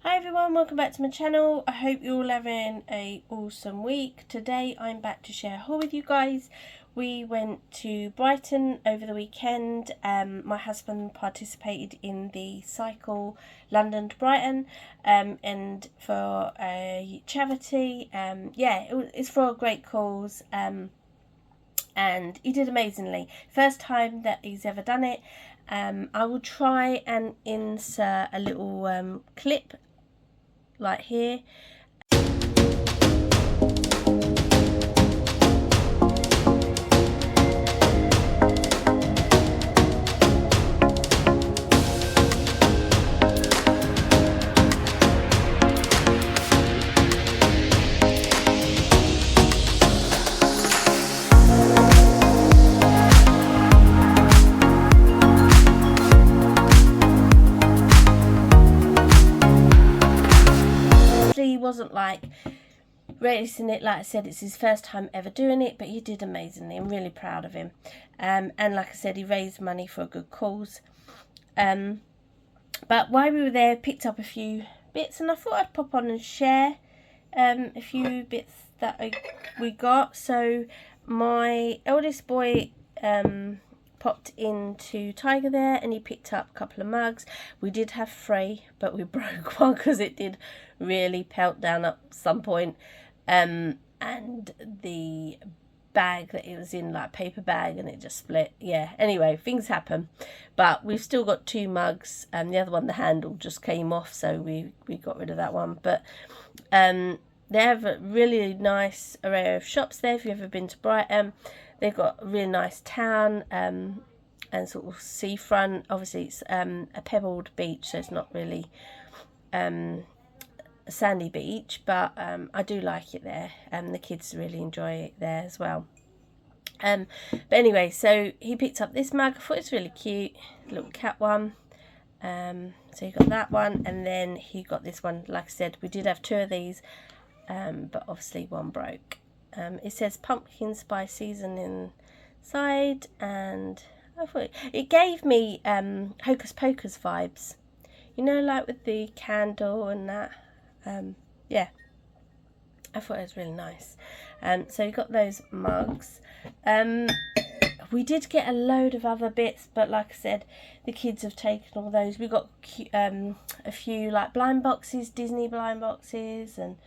Hi everyone, welcome back to my channel. I hope you're all having a awesome week. Today I'm back to share a haul with you guys. We went to Brighton over the weekend. My husband participated in the cycle London to Brighton and for a charity. It's for a great cause. And he did amazingly. First time that he's ever done it. I will try and insert a little clip like here. He wasn't like racing it, like I said, it's his first time ever doing it, but he did amazingly. I'm really proud of him. And like I said, he raised money for a good cause. But while we were there, picked up a few bits, and I thought I'd pop on and share a few bits that we got. So my eldest boy popped into Tiger there and he picked up a couple of mugs. We did have 3, but we broke one because it did really pelt down at some point. And the bag that it was in, like paper bag, and it just split. Yeah, anyway, things happen. But we've still got 2 mugs, and the other one, the handle just came off, so we got rid of that one. But they have a really nice array of shops there if you've ever been to Brighton. They've got a really nice town and sort of seafront. Obviously it's a pebbled beach, so it's not really a sandy beach, but I do like it there, and the kids really enjoy it there as well. But anyway, so he picked up this mug. I thought it's really cute, little cat one. So he got that one, and then he got this one. Like I said, we did have 2 of these, but obviously one broke. It says pumpkin spice season inside, and I thought it gave me Hocus Pocus vibes, you know, like with the candle and that. Yeah, I thought it was really nice. So you got those mugs. We did get a load of other bits, but like I said, the kids have taken all those. We got a few like blind boxes, Disney blind boxes, and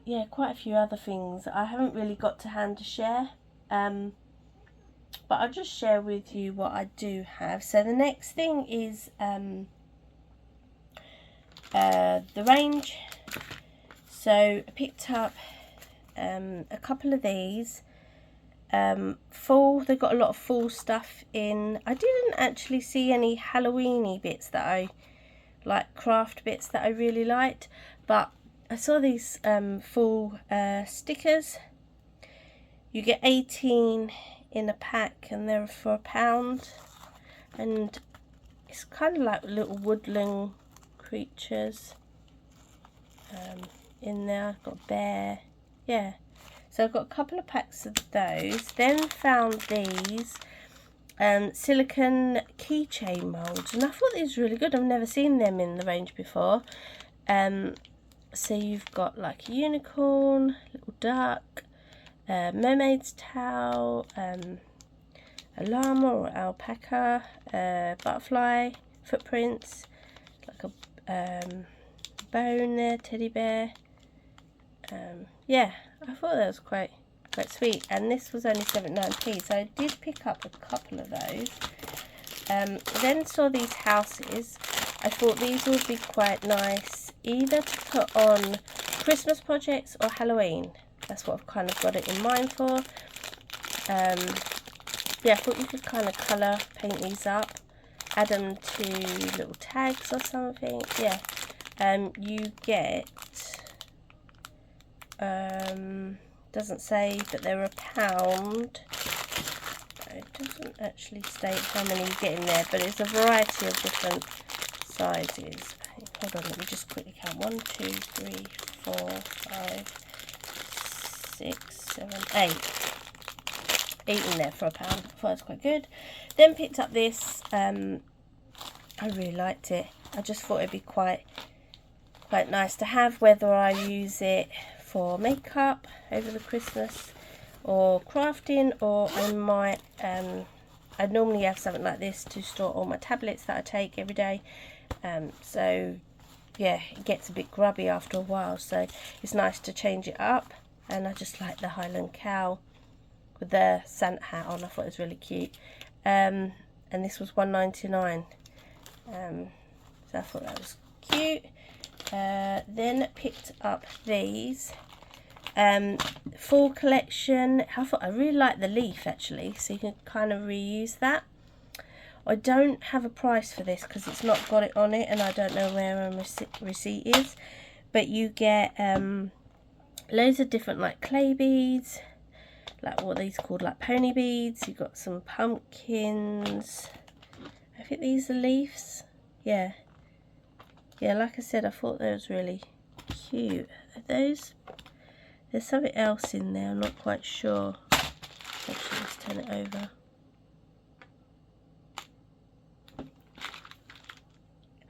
yeah, quite a few other things. I haven't really got to hand to share, but I'll just share with you what I do have. So the next thing is the range. So I picked up a couple of these. Fall, they've got a lot of fall stuff in. I didn't actually see any Halloweeny bits that I like, craft bits that I really liked, but I saw these fall stickers. You get 18 in a pack, and they're for £1, and it's kind of like little woodland creatures in there. I've got a bear, yeah. So I've got a couple of packs of those. Then found these silicone keychain molds, and I thought these were really good. I've never seen them in the range before. So you've got like a unicorn, little duck, mermaid's towel, a llama or alpaca, butterfly footprints, like a bone there, teddy bear. Yeah, I thought that was quite sweet, and this was only 79p, so I did pick up a couple of those. Then saw these houses. I thought these would be quite nice either to put on Christmas projects or Halloween. That's what I've kind of got it in mind for. Yeah, I thought you could kind of colour paint these up, add them to little tags or something. Yeah, you get doesn't say that they're £1. It doesn't actually state how many you get in there, but it's a variety of different sizes. Hold on, let me just quickly count. 1, 2, 3, 4, 5, 6, 7, 8. 8 in there for £1. I thought that was quite good. Then picked up this. I really liked it. I just thought it'd be quite quite nice to have, whether I use it for makeup over the Christmas or crafting, or I might I normally have something like this to store all my tablets that I take every day. So yeah, it gets a bit grubby after a while, so it's nice to change it up. And I just like the Highland cow with the Santa hat on. I thought it was really cute. And this was $1.99. So I thought that was cute. Then picked up these full collection. I really like the leaf actually, so you can kind of reuse that. I don't have a price for this because it's not got it on it, and I don't know where my receipt is. But you get loads of different like clay beads, like what these called like pony beads. You've got some pumpkins. I think these are leaves. Yeah, like I said, I thought those really cute. Are those? There's something else in there, I'm not quite sure. Actually, let's turn it over.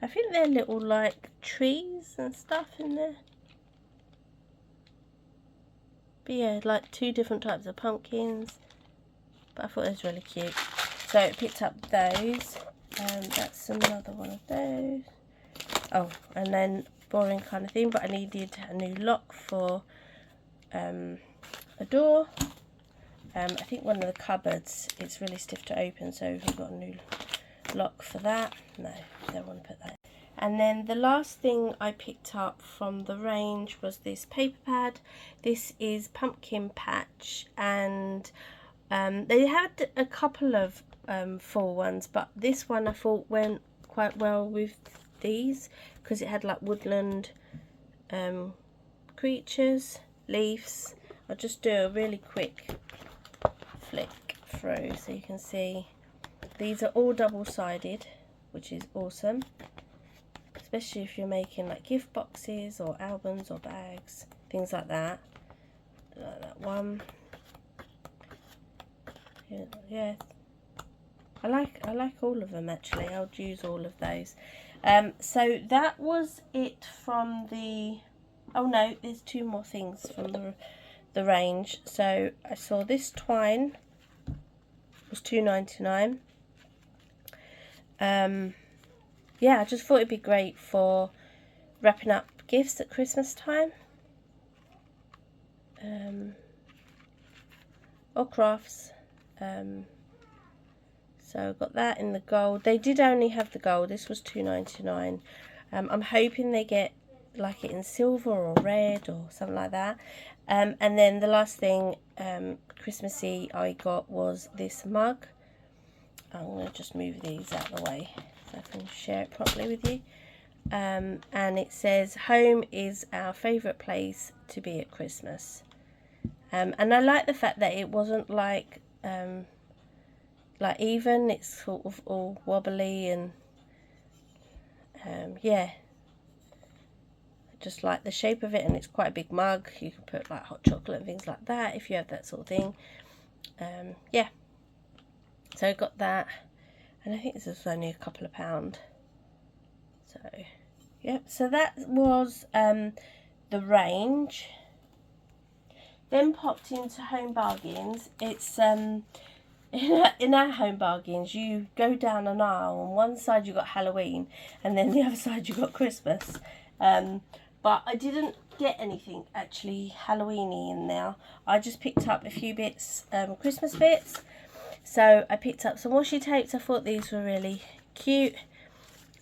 I think they're little like trees and stuff in there. But yeah, like 2 different types of pumpkins. But I thought it was really cute. So I picked up those. That's another one of those. Oh, and then boring kind of thing, but I needed a new lock for a door. I think one of the cupboards, it's really stiff to open, so we've got a new lock for that. No, don't want to put that. And then the last thing I picked up from the range was this paper pad. This is Pumpkin Patch, and they had a couple of full ones, but this one I thought went quite well with these because it had like woodland creatures, leaves. I'll just do a really quick flick through so you can see. These are all double-sided, which is awesome, especially if you're making like gift boxes or albums or bags, things like that. Like that one. Yeah, I like all of them actually. I'll use all of those. So that was it from the. Oh no, there's 2 more things from the range. So I saw this twine was $2.99. Yeah, I just thought it'd be great for wrapping up gifts at Christmas time. Or crafts. So I've got that in the gold. They did only have the gold. This was $2.99. I'm hoping they get like it in silver or red or something like that. And then the last thing Christmassy I got was this mug. I'm going to just move these out of the way so I can share it properly with you. And it says, "Home is our favourite place to be at Christmas." And I like the fact that it wasn't like even, it's sort of all wobbly, and yeah, just like the shape of it, and it's quite a big mug. You can put like hot chocolate and things like that if you have that sort of thing. Yeah, so I got that, and I think this was only a couple of £2. So yep, so that was the range. Then popped into Home Bargains. It's in our Home Bargains, you go down an aisle. On one side you've got Halloween, and then the other side you've got Christmas. But I didn't get anything actually Halloweeny in there. I just picked up a few bits, Christmas bits. So I picked up some washi tapes. I thought these were really cute.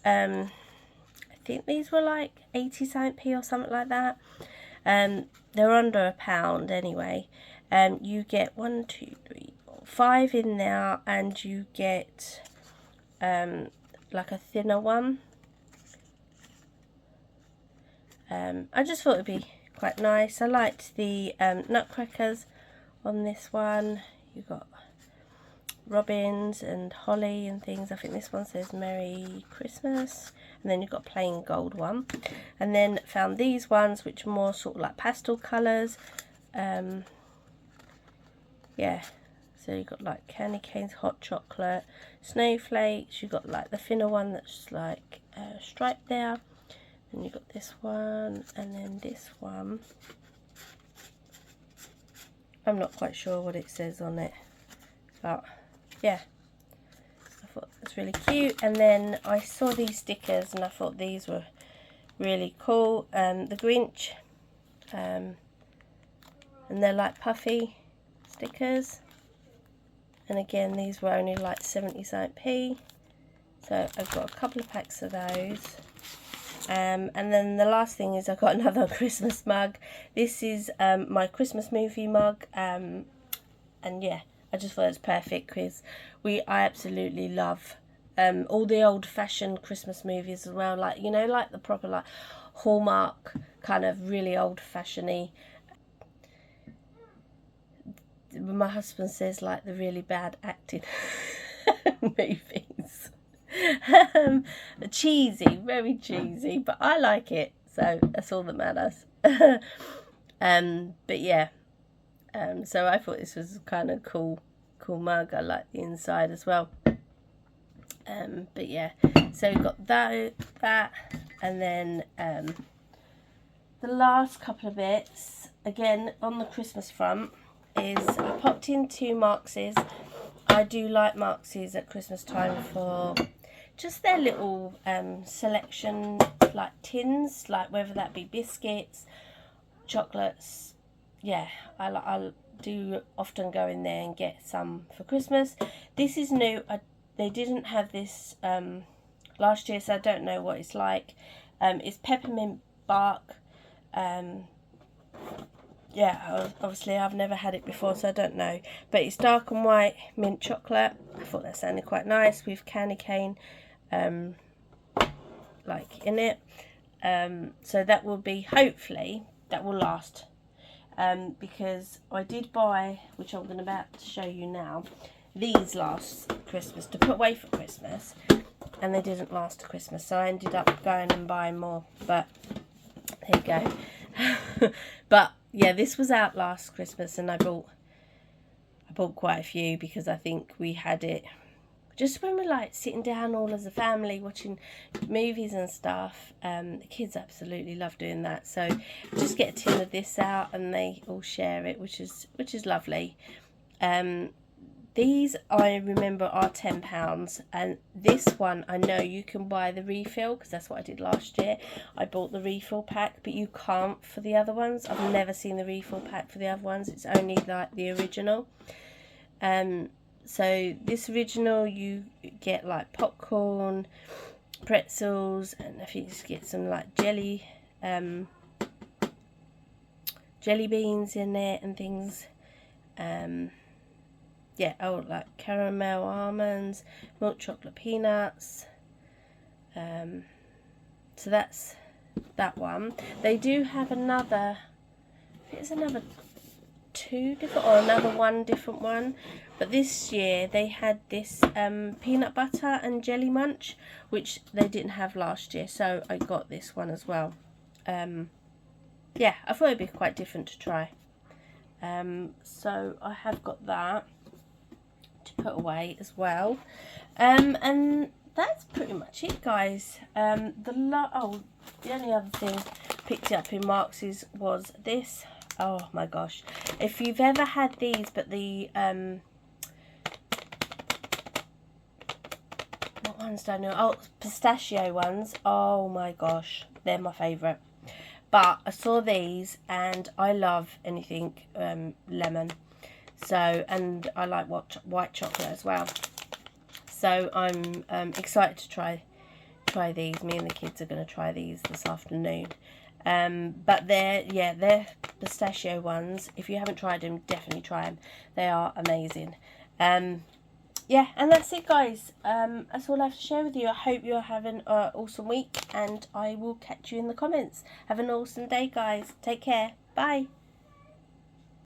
I think these were like 80 cents or something like that. They're under £1 anyway. You get 1, 2, 3, 4, 5 in there, and you get like a thinner one. I just thought it'd be quite nice. I liked the nutcrackers on this one. You got robins and holly and things. I think this one says Merry Christmas, and then you've got a plain gold one. And then found these ones which are more sort of like pastel colours. Yeah, so you've got like candy canes, hot chocolate, snowflakes. You've got like the thinner one that's like striped there. And you've got this one, and then this one. I'm not quite sure what it says on it, but yeah, I thought it was really cute. And then I saw these stickers and I thought these were really cool. The Grinch, and they're like puffy stickers. And again, these were only like 70p. So I've got a couple of packs of those. And then the last thing is I got another Christmas mug. This is my Christmas movie mug. And yeah, I just thought it was perfect because I absolutely love all the old-fashioned Christmas movies as well. Like, you know, like the proper like Hallmark kind of really old-fashioned-y. My husband says like the really bad acting movies. Cheesy, very cheesy, but I like it, so that's all that matters. But yeah, so I thought this was kind of cool mug. I like the inside as well. But yeah, so we've got that, and then the last couple of bits again on the Christmas front is I popped into Marks's. I do like Marks's at Christmas time for just their little selection, like tins, like whether that be biscuits, chocolates. Yeah, I do often go in there and get some for Christmas. This is new. They didn't have this last year, so I don't know what it's like. It's peppermint bark. Yeah, obviously I've never had it before, so I don't know. But it's dark and white mint chocolate. I thought that sounded quite nice with candy cane like in it. So that will be, hopefully, that will last. Because I did buy, which I'm about to show you now, these last Christmas to put away for Christmas. And they didn't last to Christmas, so I ended up going and buying more. But there you go. But yeah, this was out last Christmas, and I bought quite a few because I think we had it just when we're like sitting down all as a family watching movies and stuff. The kids absolutely love doing that, so just get a tin of this out and they all share it, which is lovely. These I remember are £10, and this one I know you can buy the refill because that's what I did last year. I bought the refill pack, but you can't for the other ones. I've never seen the refill pack for the other ones. It's only like the original. So this original you get like popcorn, pretzels, and I think you just get some like jelly beans in there and things. Yeah, oh, like caramel almonds, milk chocolate peanuts. So that's that one. They do have another, I think it's another two different, or another one different one. But this year they had this peanut butter and jelly munch, which they didn't have last year. So I got this one as well. Yeah, I thought it'd be quite different to try. So I have got that to put away as well, and that's pretty much it, guys. The only other thing picked up in Marks's was this. Oh my gosh, if you've ever had these, but the what ones do I know? Oh, pistachio ones. Oh my gosh, they're my favourite. But I saw these and I love anything lemon. So, and I like white chocolate as well. So I'm excited to try these. Me and the kids are going to try these this afternoon. But they're pistachio ones. If you haven't tried them, definitely try them. They are amazing. Yeah, and that's it, guys. That's all I have to share with you. I hope you're having an awesome week, and I will catch you in the comments. Have an awesome day, guys. Take care. Bye.